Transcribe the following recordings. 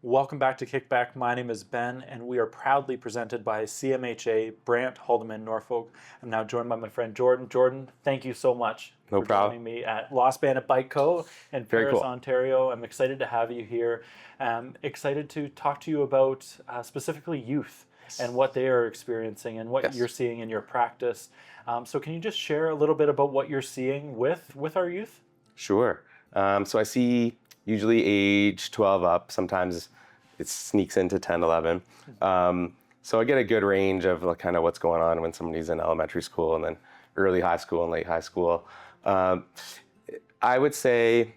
Welcome back to Kickback. My name is Ben, and we are proudly presented by CMHA, Brant, Haldeman, Norfolk. I'm now joined by my friend Jordon. Jordon, thank you so much No for problem. joining me at Lost Bandit Bike Co. in Very Paris, cool. Ontario. I'm excited to have you here. Excited to talk to you about specifically youth and what they are experiencing and what Yes. you're seeing in your practice. So can you just share a little bit about what you're seeing with our youth? Sure. So I see usually age 12 up. Sometimes it sneaks into 10, 11. So I get a good range of like kind of what's going on when somebody's in elementary school and then early high school and late high school. I would say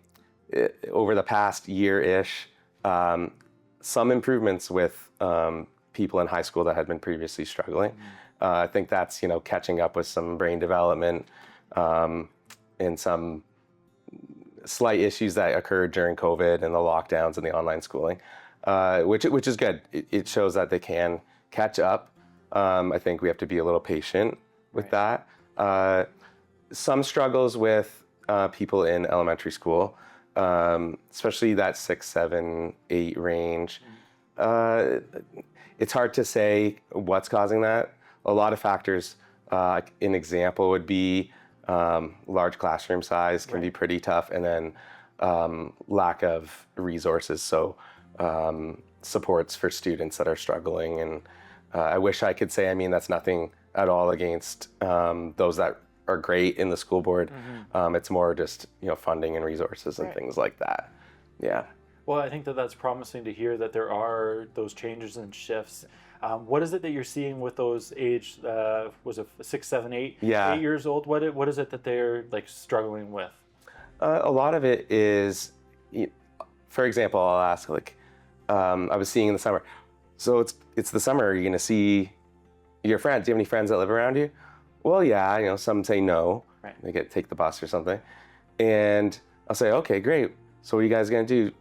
over the past year-ish, some improvements with people in high school that had been previously struggling. I think that's, catching up with some brain development and some slight issues that occurred during COVID and the lockdowns and the online schooling, which is good. It shows that they can catch up. I think we have to be a little patient with that. Some struggles with people in elementary school, especially that 6, 7, 8 range. It's hard to say what's causing that. A lot of factors. An example would be large classroom size can be pretty tough, and then lack of resources, so supports for students that are struggling. And I wish I could say, that's nothing at all against those that are great in the school board. It's more just funding and resources and things like that. Yeah. Well, I think that's promising to hear that there are those changes and shifts. What is it that you're seeing with those age, was it 6, 7, 8, Yeah. 8 years old? What is it that they're like struggling with? A lot of it is, for example, I'll ask I was seeing in the summer. So it's the summer. Are you going to see your friends? Do you have any friends that live around you? Well, yeah. Some say no. Right. They take the bus or something, and I'll say, okay, great. So what are you guys going to do?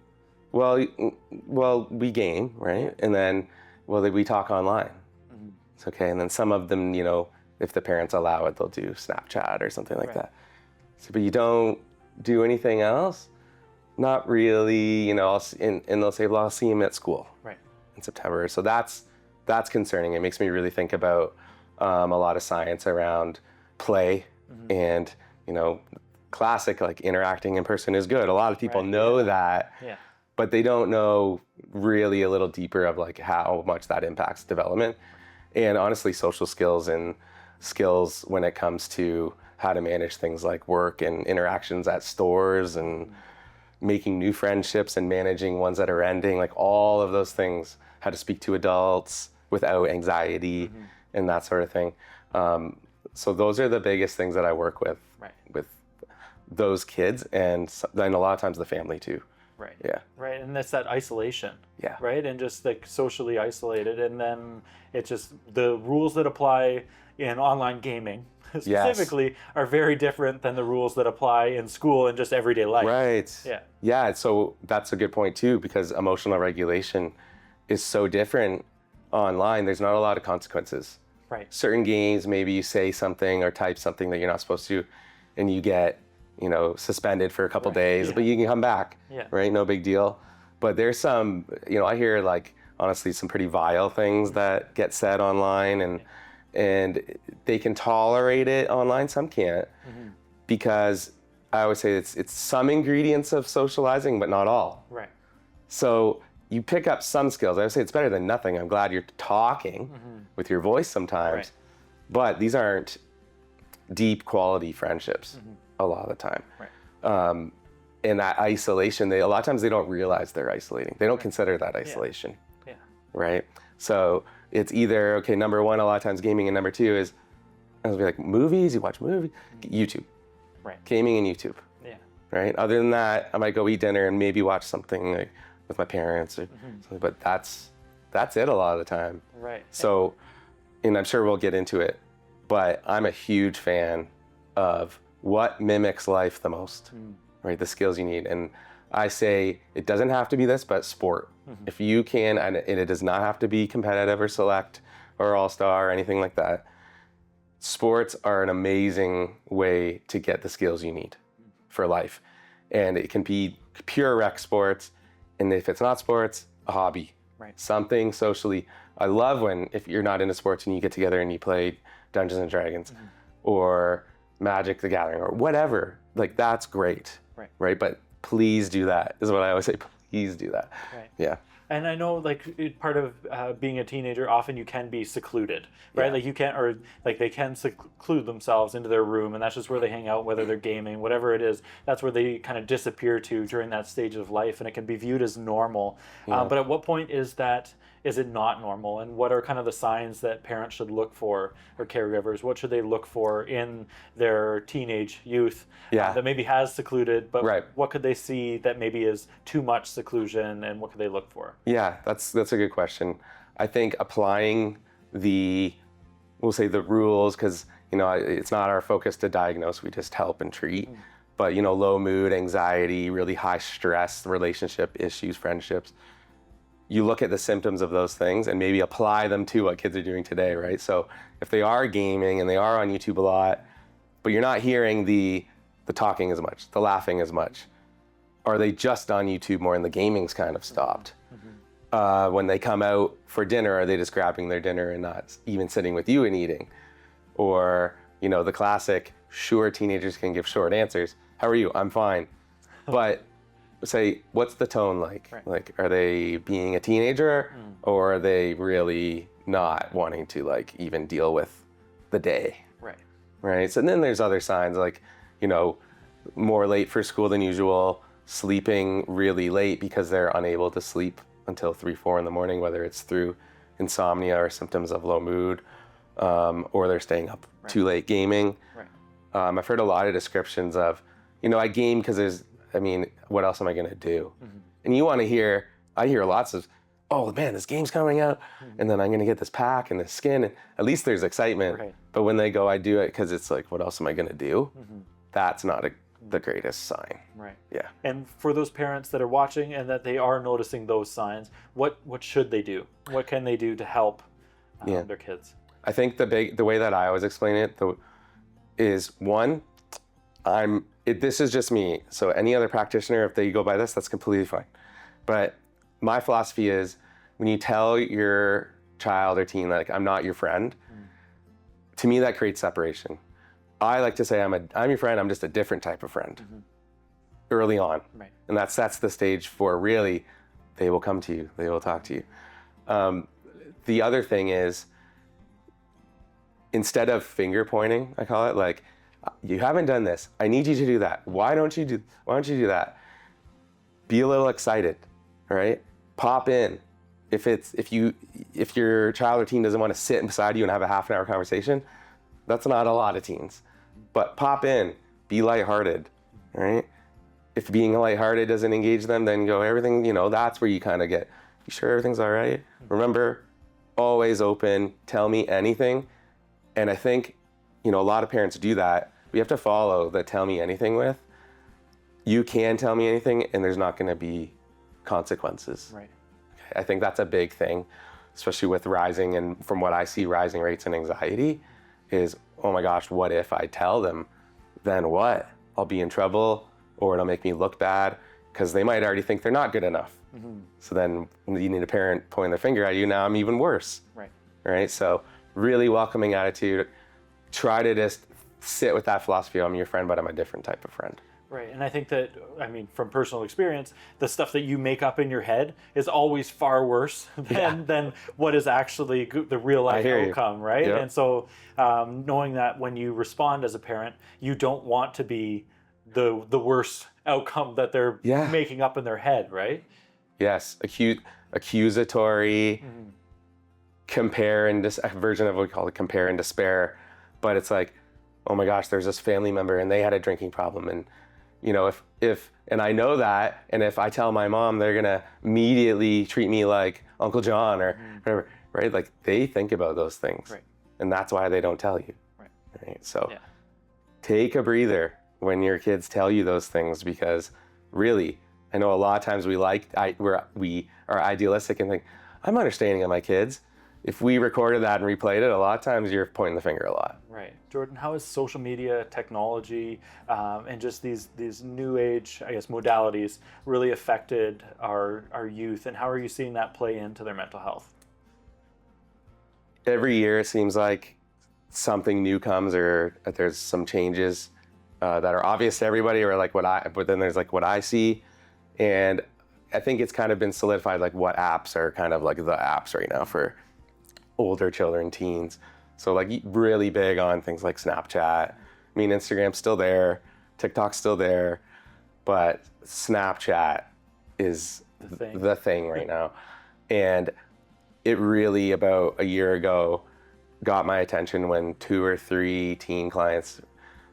Well, we game, right? And then, we talk online. It's okay. And then some of them, if the parents allow it, they'll do Snapchat or something like that. So, but you don't do anything else? Not really, and they'll say, well, I'll see him at school in September. So that's concerning. It makes me really think about a lot of science around play and, classic, like interacting in person is good. A lot of people know that. Yeah. But they don't know really a little deeper of like how much that impacts development, and honestly social skills and skills when it comes to how to manage things like work and interactions at stores and making new friendships and managing ones that are ending, like all of those things, how to speak to adults without anxiety and that sort of thing. So those are the biggest things that I work with those kids, and then a lot of times the family too. Right. Yeah. Right. And that's that isolation. Yeah. Right. And just like socially isolated. And then it's just the rules that apply in online gaming specifically are very different than the rules that apply in school and just everyday life. Right. Yeah. Yeah. So that's a good point too, because emotional regulation is so different online. There's not a lot of consequences. Right. Certain games, maybe you say something or type something that you're not supposed to, and you get suspended for a couple days, but you can come back, right? No big deal. But there's some, I hear honestly, some pretty vile things that get said online, and they can tolerate it online. Some can't, because I always say it's some ingredients of socializing, but not all. Right. So you pick up some skills. I would say it's better than nothing. I'm glad you're talking with your voice sometimes, but these aren't deep quality friendships. A lot of the time. Right. And that isolation, a lot of times they don't realize they're isolating. They don't consider that isolation. Yeah. Right? So it's either, okay, number one, a lot of times gaming, and number two is, I'll be like, movies, you watch movies, YouTube. Right. Gaming and YouTube. Yeah. Right? Other than that, I might go eat dinner and maybe watch something like with my parents or something, but that's it a lot of the time. Right. So, and I'm sure we'll get into it, but I'm a huge fan of what mimics life the most, right? The skills you need. And I say it doesn't have to be this, but sport. If you can, and it does not have to be competitive or select or all-star or anything like that. Sports are an amazing way to get the skills you need for life. And it can be pure rec sports. And if it's not sports, a hobby, Right. something socially. I love when, if you're not into sports and you get together and you play Dungeons and Dragons or Magic the Gathering or whatever, like that's great, right? But please do that, is what I always say. Please do that. Right. Yeah. And I know, like, part of being a teenager, often you can be secluded, right? Yeah. Like, you can't, or like they can seclude themselves into their room, and that's just where they hang out, whether they're gaming, whatever it is. That's where they kind of disappear to during that stage of life, and it can be viewed as normal. But at what point is it not normal? And what are kind of the signs that parents should look for, or caregivers? What should they look for in their teenage youth that maybe has secluded, but what could they see that maybe is too much seclusion, and what could they look for? Yeah, that's a good question. I think applying we'll say the rules, because, you know, it's not our focus to diagnose, we just help and treat. But, you know, low mood, anxiety, really high stress, relationship issues, friendships, you look at the symptoms of those things and maybe apply them to what kids are doing today, right? So if they are gaming and they are on YouTube a lot, but you're not hearing the talking as much, the laughing as much, are they just on YouTube more and the gaming's kind of stopped? When they come out for dinner, are they just grabbing their dinner and not even sitting with you and eating? Or, you know, the classic, sure, teenagers can give short answers. How are you? I'm fine. But say, what's the tone like? Like, are they being a teenager or are they really not wanting to, like, even deal with the day? Right. So then there's other signs, like, you know, more late for school than usual, sleeping really late because they're unable to sleep until 3-4 in the morning, whether it's through insomnia or symptoms of low mood, or they're staying up too late gaming. I've heard a lot of descriptions of, you know, I game because what else am I going to do? And I hear lots of, oh man, this game's coming out, and then I'm going to get this pack and this skin, and at least there's excitement. But when they go, I do it because it's like, what else am I going to do? That's not the greatest sign. Yeah. And for those parents that are watching and that they are noticing those signs, what should they do? What can they do to help their kids? I think the way that I always explain it is, one, this is just me. So any other practitioner, if they go by this, that's completely fine. But my philosophy is, when you tell your child or teen, like, I'm not your friend, to me that creates separation. I like to say I'm your friend, I'm just a different type of friend early on. And that sets the stage for, really, they will come to you, they will talk to you. The other thing is, instead of finger pointing, I call it, like, you haven't done this, I need you to do that. Why don't you do that? Be a little excited, right? Pop in. If your child or teen doesn't want to sit beside you and have a half an hour conversation, that's not a lot of teens. But pop in, be lighthearted, right? If being lighthearted doesn't engage them, then go, everything, you know, that's where you kind of get, you sure everything's all right? Remember, always open, tell me anything. And I think, you know, a lot of parents do that. We have to follow the tell me anything with, you can tell me anything and there's not going to be consequences. I think that's a big thing, especially with rising, and from what I see, rising rates in anxiety is, oh my gosh, what if I tell them? Then what? I'll be in trouble, or it'll make me look bad, because they might already think they're not good enough. So then you need a parent pointing their finger at you, now I'm even worse. Right? So really welcoming attitude. Try to just sit with that philosophy, I'm your friend, but I'm a different type of friend. Right, and I think that, from personal experience, the stuff that you make up in your head is always far worse than what is actually the real life outcome, right? And so knowing that when you respond as a parent, you don't want to be the worst outcome that they're making up in their head, right? Yes, accusatory, compare and a version of what we call it compare and despair, but it's like, oh my gosh, there's this family member and they had a drinking problem, and you know, if and I know that, and if I tell my mom, they're gonna immediately treat me like Uncle John or whatever, right? Like, they think about those things, and that's why they don't tell you, right? So take a breather when your kids tell you those things, because really, I know a lot of times we are idealistic and think, I'm understanding of my kids. Mm-hmm. If we recorded that and replayed it, a lot of times you're pointing the finger a lot. Right. Jordon, how has social media, technology, and just these new age, I guess, modalities really affected our youth, and how are you seeing that play into their mental health? Every year it seems like something new comes, or there's some changes that are obvious to everybody, or like but then there's like what I see. And I think it's kind of been solidified, like what apps are kind of like the apps right now for older children, teens. So like really big on things like Snapchat. I mean, Instagram's still there, TikTok's still there, but Snapchat is the thing right now. And it really, about a year ago, got my attention when 2 or 3 teen clients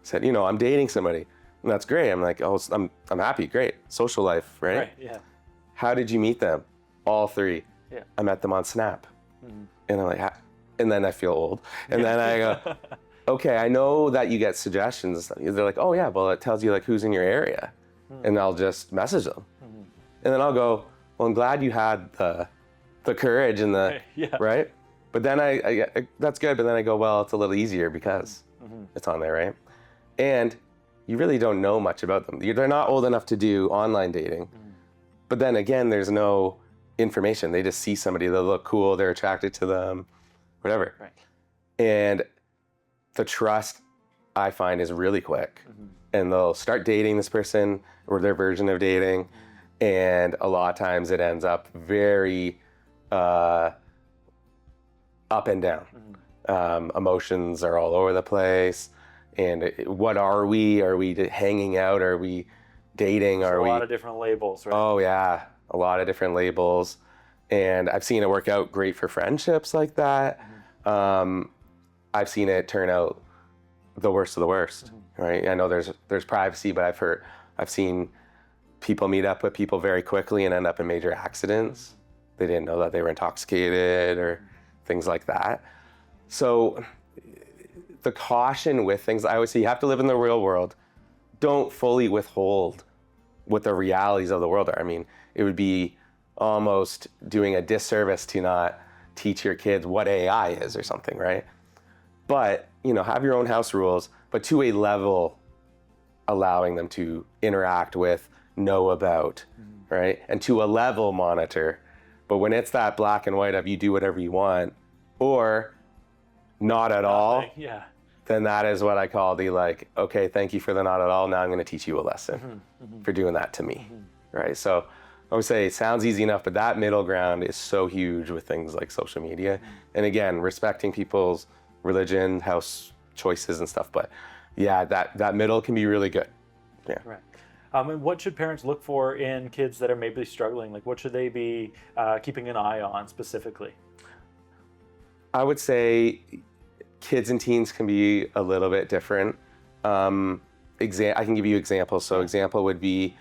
said, I'm dating somebody. And that's great. I'm like, oh, I'm happy, great. Social life, right? Right, yeah. How did you meet them? All 3. Yeah. I met them on Snap. Mm-hmm. And I'm like, and then I feel old. And then I go, okay, I know that you get suggestions. They're like, oh yeah, well, it tells you like who's in your area. Mm-hmm. And I'll just message them. Mm-hmm. And then I'll go, well, I'm glad you had the courage and right? But then I that's good. But then I go, well, it's a little easier because it's on there, right? And you really don't know much about them. They're not old enough to do online dating. But then again, there's no information. They just see somebody, they look cool, they're attracted to them, whatever. Right. And the trust, I find, is really quick. And they'll start dating this person or their version of dating. And a lot of times it ends up very up and down. Emotions are all over the place. And what are we? Are we hanging out? Are we dating? There's a lot of different labels, right? Oh yeah, a lot of different labels. And I've seen it work out great for friendships like that. I've seen it turn out the worst of the worst, right? I know there's privacy, but I've seen people meet up with people very quickly and end up in major accidents. They didn't know that they were intoxicated or things like that. So the caution with things, I always say, you have to live in the real world. Don't fully withhold what the realities of the world are. I mean, it would be almost doing a disservice to not teach your kids what AI is or something, right? But, have your own house rules, but to a level allowing them to interact with, know about, right? And to a level monitor. But when it's that black and white of you do whatever you want or not at all, then that is what I call the like, okay, thank you for the not at all. Now I'm going to teach you a lesson for doing that to me, right? So I would say it sounds easy enough, but that middle ground is so huge with things like social media. And again, respecting people's religion, house choices and stuff. But yeah, that middle can be really good. Yeah. Right. And what should parents look for in kids that are maybe struggling? Like what should they be keeping an eye on specifically? I would say kids and teens can be a little bit different. I can give you examples. So example would be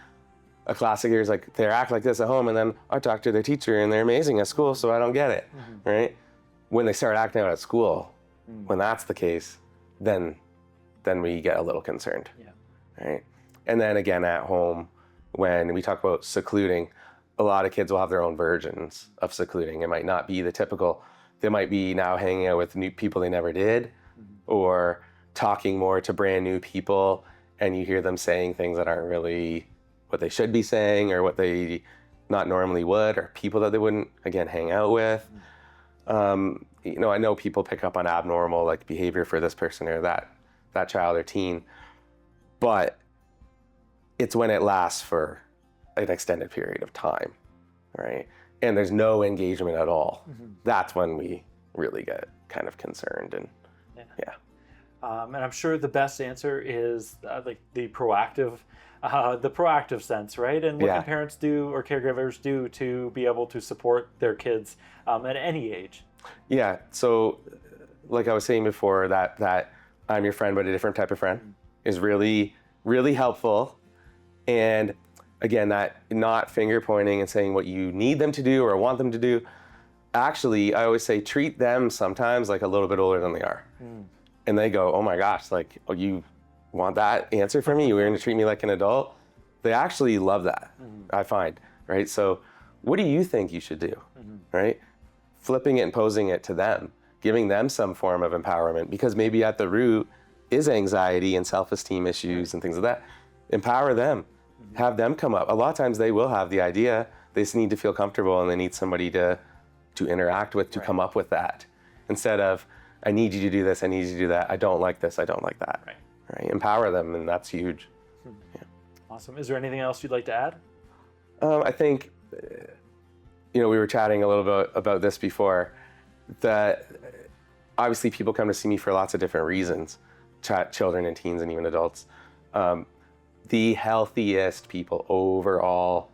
a classic here is like they act like this at home and then I talk to their teacher and they're amazing at school, so I don't get it, right? When they start acting out at school, when that's the case, then we get a little concerned, right? And then again at home, when we talk about secluding, a lot of kids will have their own versions of secluding. It might not be the typical. They might be now hanging out with new people they never did, or talking more to brand new people, and you hear them saying things that aren't really what they should be saying or what they not normally would, or people that they wouldn't, again, hang out with. I know people pick up on abnormal like behavior for this person or that child or teen, but it's when it lasts for an extended period of time, right? And there's no engagement at all. That's when we really get kind of concerned. And and I'm sure the best answer is like the proactive sense, right? And what can parents do or caregivers do to be able to support their kids at any age? Yeah. So, like I was saying before, that I'm your friend but a different type of friend is really, really helpful. And again, that not finger pointing and saying what you need them to do or want them to do. Actually, I always say treat them sometimes like a little bit older than they are. And they go, oh my gosh, like, oh, you want that answer from me? You're going to treat me like an adult? They actually love that, I find, right? So what do you think you should do, right? flipping it and posing it to them, giving them some form of empowerment, because maybe at the root is anxiety and self-esteem issues and things like that. Empower them, have them come up. A lot of times they will have the idea, they just need to feel comfortable and they need somebody to interact with, to come up with that. Instead of, I need you to do this, I need you to do that, I don't like this, I don't like that. Right? Empower them, and that's huge. Yeah. Awesome. Is there anything else you'd like to add? I think, we were chatting a little bit about this before, that obviously people come to see me for lots of different reasons, children and teens and even adults. The healthiest people overall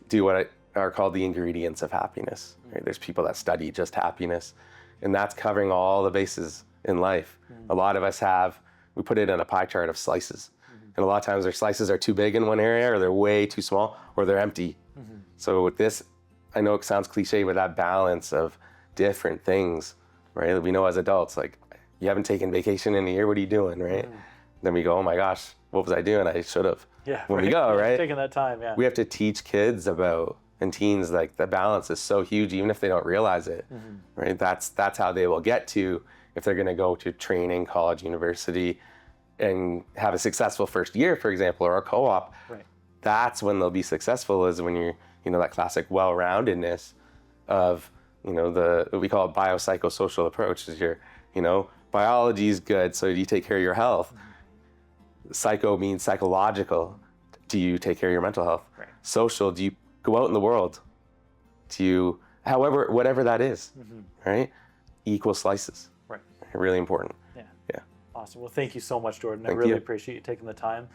do what are called the ingredients of happiness. Right? There's people that study just happiness, and that's covering all the bases in life. A lot of us we put it in a pie chart of slices. And a lot of times their slices are too big in one area, or they're way too small, or they're empty. So with this, I know it sounds cliche, but that balance of different things, right? We know as adults, like, you haven't taken vacation in a year, what are you doing, right? Then we go, oh my gosh, what was I doing? I should have. Yeah. When we go, right? Taking that time, yeah. We have to teach kids and teens, like, the balance is so huge, even if they don't realize it, right? That's how they will get to, if they're gonna go to training, college, university, and have a successful first year, for example, or a co-op. Right. That's when they'll be successful, is when you're, that classic well-roundedness of, what we call a biopsychosocial approach, is biology is good, so you take care of your health. Psycho means psychological. Do you take care of your mental health? Right. Social, do you go out in the world? Do you, whatever that is, right? Equal slices. Right. Really important. Yeah. Yeah. Awesome. Well, thank you so much, Jordon. I Thank really you. appreciate you taking the time.